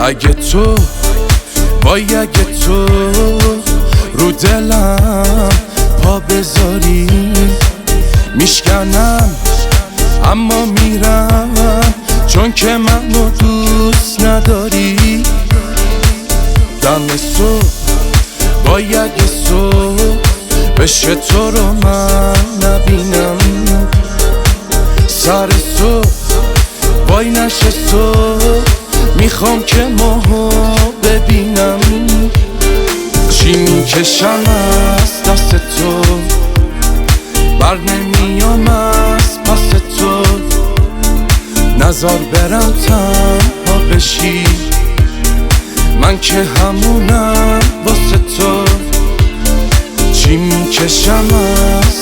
اگه تو وای اگه تو رو دلم پا بذاری میشکنم اما میرم، چون که منو دوست نداری. دم صبح وای اگه صبح بشه تو رو من نبینم، سر صبح وای نشه صبح میخوام که ماهو ببینم. چی میکشم از دست تو بر نمیام از پس تو، نزار برم تنها بشی، من که همونم واسه تو. چی میکشم از